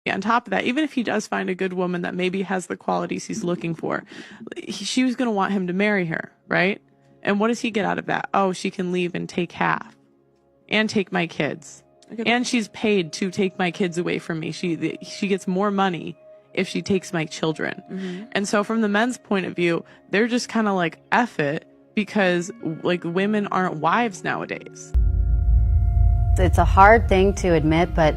On top of that, even if he does find a good woman that maybe has the qualities he's looking for, she was going to want him to marry her, right? And what does he get out of that? Oh, she can leave and take half and take my kids. And she's paid to take my kids away from me. She gets more money if she takes my children. Mm-hmm. And so from the men's point of view, they're just kind of like, F it, because like women aren't wives nowadays. It's a hard thing to admit, but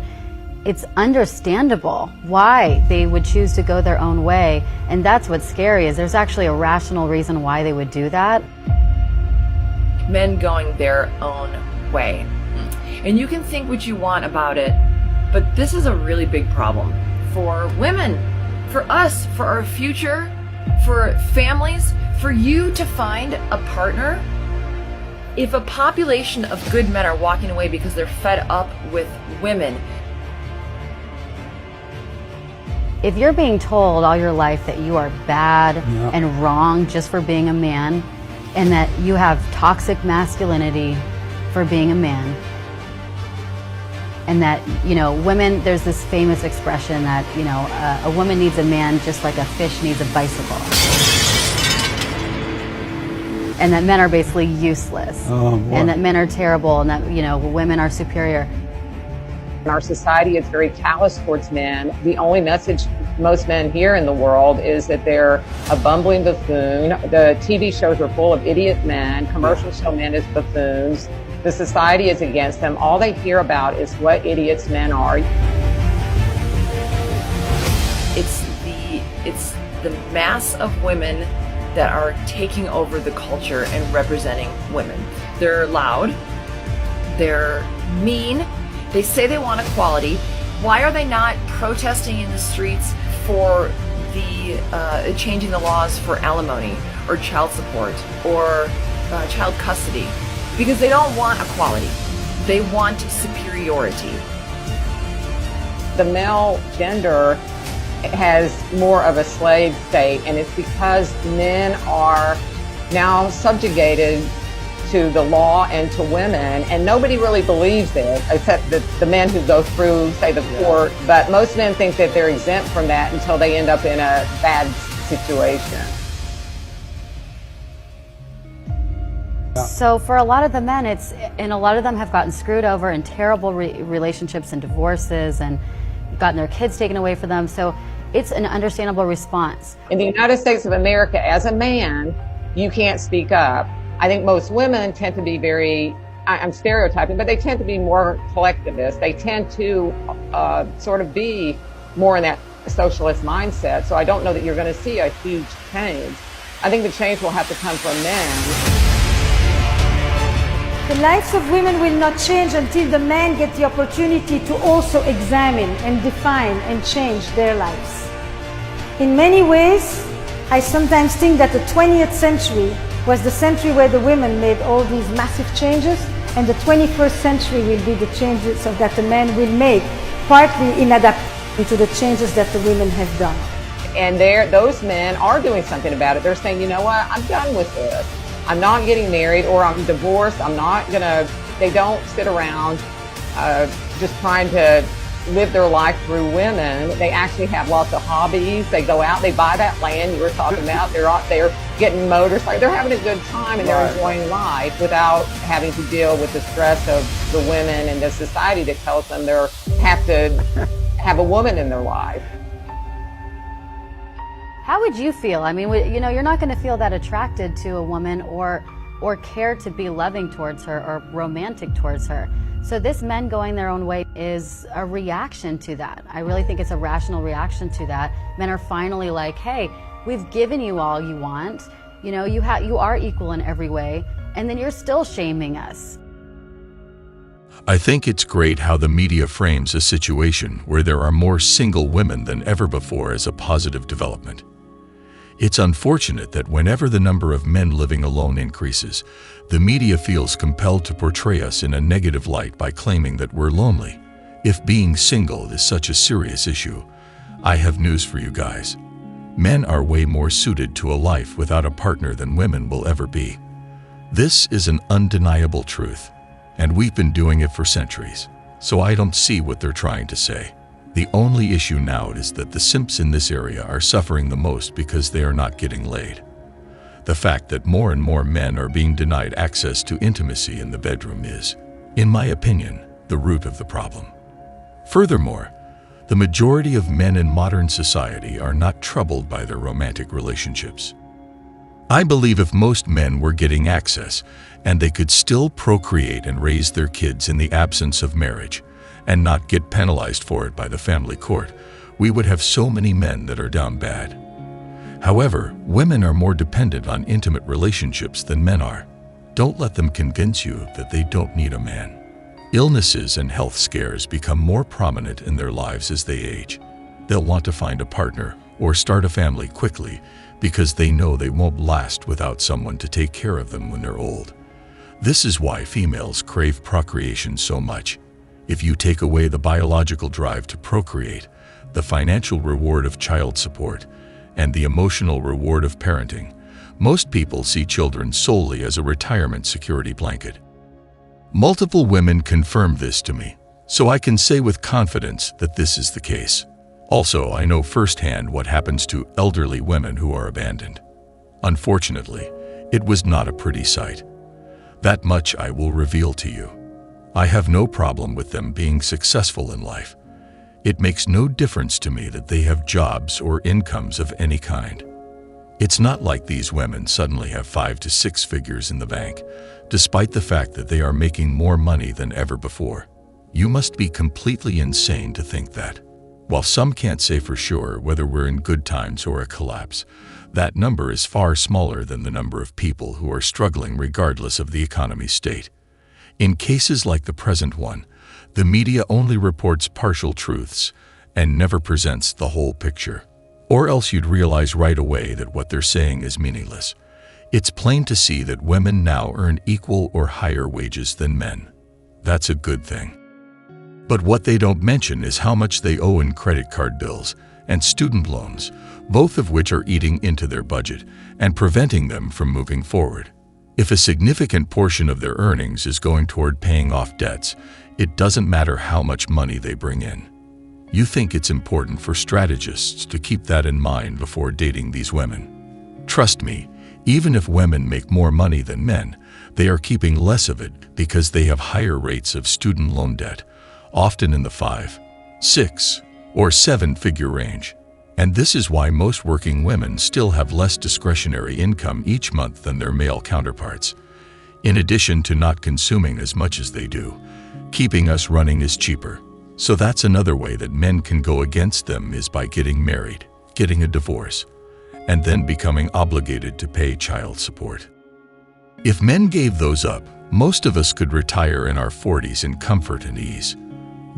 it's understandable why they would choose to go their own way. And that's what's scary, is there's actually a rational reason why they would do that. Men going their own way. And you can think what you want about it, but this is a really big problem for women, for us, for our future, for families, for you to find a partner. If a population of good men are walking away because they're fed up with women. If you're being told all your life that you are bad and wrong just for being a man, and that you have toxic masculinity for being a man, and that, you know, women, there's this famous expression that, you know, a woman needs a man just like a fish needs a bicycle. And that men are basically useless. And that men are terrible, and that, you know, women are superior. Our society is very callous towards men. The only message most men hear in the world is that they're a bumbling buffoon. The TV shows are full of idiot men. Commercials show men as buffoons. The society is against them. All they hear about is what idiots men are. It's the mass of women that are taking over the culture and representing women. They're loud. They're mean. They say they want equality. Why are they not protesting in the streets for the changing the laws for alimony or child support or child custody? Because they don't want equality. They want superiority. The male gender has more of a slave state, and it's because men are now subjugated to the law and to women, and nobody really believes it except the men who go through, say, the court. But most men think that they're exempt from that until they end up in a bad situation. So for a lot of the men, and a lot of them have gotten screwed over in terrible relationships and divorces, and gotten their kids taken away from them. So it's an understandable response. In the United States of America, as a man, you can't speak up. I think most women tend to be very, I'm stereotyping, but they tend to be more collectivist. They tend to sort of be more in that socialist mindset. So I don't know that you're going to see a huge change. I think the change will have to come from men. The lives of women will not change until the men get the opportunity to also examine and define and change their lives. In many ways, I sometimes think that the 20th century was the century where the women made all these massive changes, and the 21st century will be the changes that the men will make, partly in adapting to the changes that the women have done. And those men are doing something about it. They're saying, you know what, I'm done with this. I'm not getting married, or I'm divorced. They don't sit around just trying to live their life through women. They actually have lots of hobbies. They go out, they buy that land you were talking about. They're out there getting motorcycles. They're having a good time, and they're enjoying life without having to deal with the stress of the women and the society that tells them they have to have a woman in their life. How would you feel? I mean, you know, you're not going to feel that attracted to a woman or care to be loving towards her or romantic towards her. So this men going their own way is a reaction to that. I really think it's a rational reaction to that. Men are finally like, hey, we've given you all you want. You know, you are equal in every way, and then you're still shaming us. I think it's great how the media frames a situation where there are more single women than ever before as a positive development. It's unfortunate that whenever the number of men living alone increases, the media feels compelled to portray us in a negative light by claiming that we're lonely. If being single is such a serious issue, I have news for you guys. Men are way more suited to a life without a partner than women will ever be. This is an undeniable truth, and we've been doing it for centuries, so I don't see what they're trying to say. The only issue now is that the simps in this area are suffering the most because they are not getting laid. The fact that more and more men are being denied access to intimacy in the bedroom is, in my opinion, the root of the problem. Furthermore, the majority of men in modern society are not troubled by their romantic relationships. I believe if most men were getting access and they could still procreate and raise their kids in the absence of marriage and not get penalized for it by the family court, we would have so many men that are down bad. However, women are more dependent on intimate relationships than men are. Don't let them convince you that they don't need a man. Illnesses and health scares become more prominent in their lives as they age. They'll want to find a partner or start a family quickly because they know they won't last without someone to take care of them when they're old. This is why females crave procreation so much. If you take away the biological drive to procreate, the financial reward of child support, and the emotional reward of parenting, most people see children solely as a retirement security blanket. Multiple women confirmed this to me, so I can say with confidence that this is the case. Also, I know firsthand what happens to elderly women who are abandoned. Unfortunately, it was not a pretty sight. That much I will reveal to you. I have no problem with them being successful in life. It makes no difference to me that they have jobs or incomes of any kind. It's not like these women suddenly have 5 to 6 figures in the bank, despite the fact that they are making more money than ever before. You must be completely insane to think that. While some can't say for sure whether we're in good times or a collapse, that number is far smaller than the number of people who are struggling regardless of the economy's state. In cases like the present one, the media only reports partial truths and never presents the whole picture. Or else you'd realize right away that what they're saying is meaningless. It's plain to see that women now earn equal or higher wages than men. That's a good thing. But what they don't mention is how much they owe in credit card bills and student loans, both of which are eating into their budget and preventing them from moving forward. If a significant portion of their earnings is going toward paying off debts, it doesn't matter how much money they bring in. You think it's important for strategists to keep that in mind before dating these women. Trust me, even if women make more money than men, they are keeping less of it because they have higher rates of student loan debt, often in the 5, 6, or 7-figure range. And this is why most working women still have less discretionary income each month than their male counterparts. In addition to not consuming as much as they do, keeping us running is cheaper. So that's another way that men can go against them is by getting married, getting a divorce, and then becoming obligated to pay child support. If men gave those up, most of us could retire in our 40s in comfort and ease.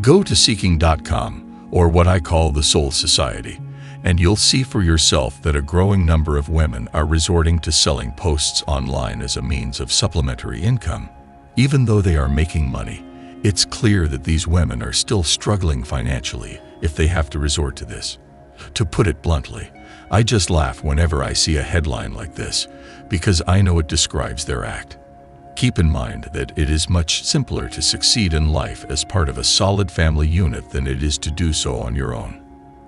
Go to seeking.com, or what I call the Soul Society, and you'll see for yourself that a growing number of women are resorting to selling posts online as a means of supplementary income. Even though they are making money, it's clear that these women are still struggling financially if they have to resort to this. To put it bluntly, I just laugh whenever I see a headline like this, because I know it describes their act. Keep in mind that it is much simpler to succeed in life as part of a solid family unit than it is to do so on your own.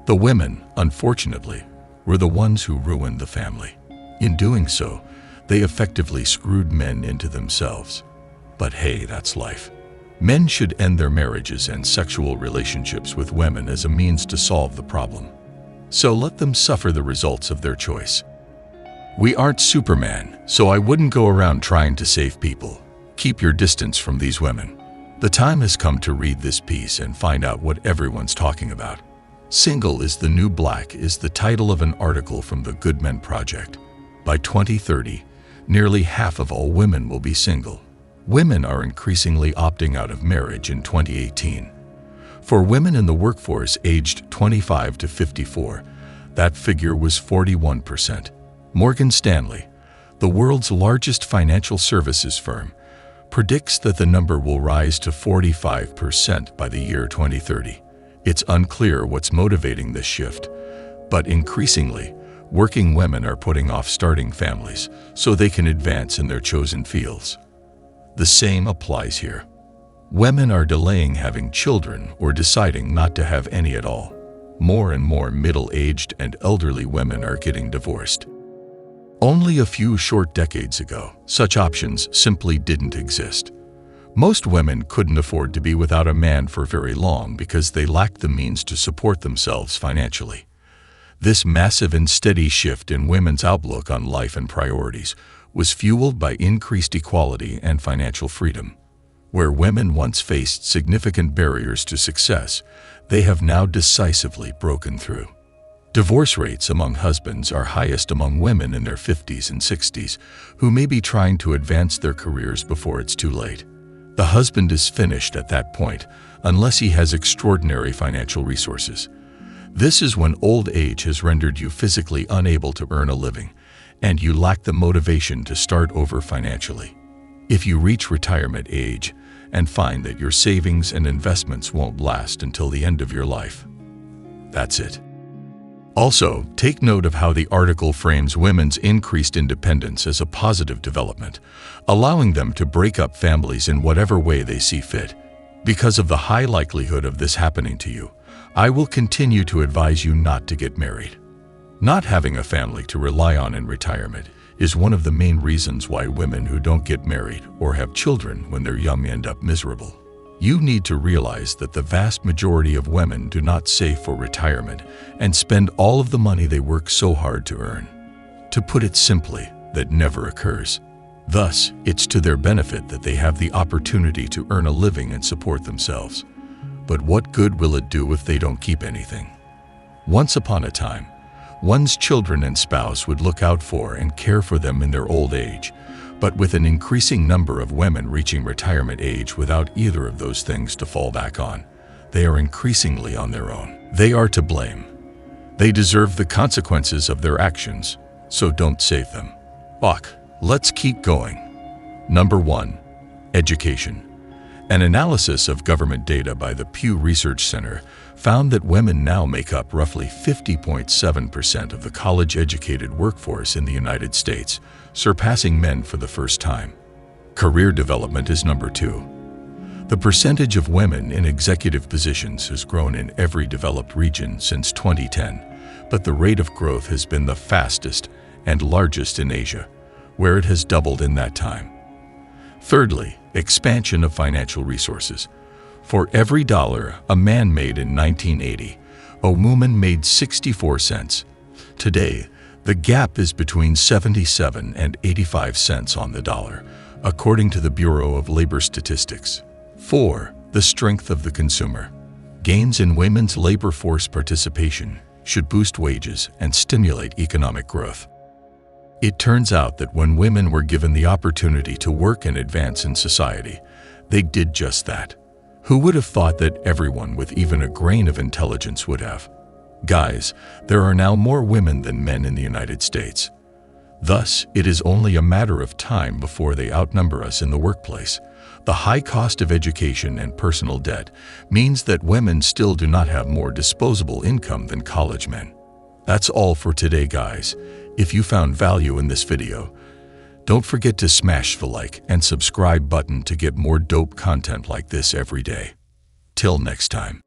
The women, unfortunately, were the ones who ruined the family. In doing so, they effectively screwed men into themselves. But hey, that's life. Men should end their marriages and sexual relationships with women as a means to solve the problem. So let them suffer the results of their choice. We aren't Superman, so I wouldn't go around trying to save people. Keep your distance from these women. The time has come to read this piece and find out what everyone's talking about. Single is the New Black is the title of an article from the Good Men Project. By 2030, nearly half of all women will be single. Women are increasingly opting out of marriage in 2018. For women in the workforce aged 25 to 54, that figure was 41%. Morgan Stanley, the world's largest financial services firm, predicts that the number will rise to 45% by the year 2030. It's unclear what's motivating this shift, but increasingly, working women are putting off starting families so they can advance in their chosen fields. The same applies here. Women are delaying having children or deciding not to have any at all. More and more middle-aged and elderly women are getting divorced. Only a few short decades ago, such options simply didn't exist. Most women couldn't afford to be without a man for very long because they lacked the means to support themselves financially. This massive and steady shift in women's outlook on life and priorities was fueled by increased equality and financial freedom. Where women once faced significant barriers to success, they have now decisively broken through. Divorce rates among husbands are highest among women in their 50s and 60s who may be trying to advance their careers before it's too late. The husband is finished at that point unless he has extraordinary financial resources. This is when old age has rendered you physically unable to earn a living, and you lack the motivation to start over financially. If you reach retirement age and find that your savings and investments won't last until the end of your life, that's it. Also, take note of how the article frames women's increased independence as a positive development, allowing them to break up families in whatever way they see fit. Because of the high likelihood of this happening to you, I will continue to advise you not to get married. Not having a family to rely on in retirement is one of the main reasons why women who don't get married or have children when they're young end up miserable. You need to realize that the vast majority of women do not save for retirement and spend all of the money they work so hard to earn. To put it simply, that never occurs. Thus, it's to their benefit that they have the opportunity to earn a living and support themselves. But what good will it do if they don't keep anything? Once upon a time, one's children and spouse would look out for and care for them in their old age. But with an increasing number of women reaching retirement age without either of those things to fall back on, they are increasingly on their own. They are to blame. They deserve the consequences of their actions, so don't save them. Let's keep going. Number 1. Education. An analysis of government data by the Pew Research Center found that women now make up roughly 50.7% of the college-educated workforce in the United States, surpassing men for the first time. Career development is number 2. The percentage of women in executive positions has grown in every developed region since 2010, but the rate of growth has been the fastest and largest in Asia, where it has doubled in that time. Thirdly, expansion of financial resources. For every dollar a man made in 1980, a woman made 64 cents. Today, the gap is between 77 and 85 cents on the dollar, according to the Bureau of Labor Statistics. 4. The strength of the consumer. Gains in women's labor force participation should boost wages and stimulate economic growth. It turns out that when women were given the opportunity to work and advance in society, they did just that. Who would have thought that everyone with even a grain of intelligence would have? Guys, there are now more women than men in the United States. Thus, it is only a matter of time before they outnumber us in the workplace. The high cost of education and personal debt means that women still do not have more disposable income than college men. That's all for today, guys. If you found value in this video, don't forget to smash the like and subscribe button to get more dope content like this every day. Till next time.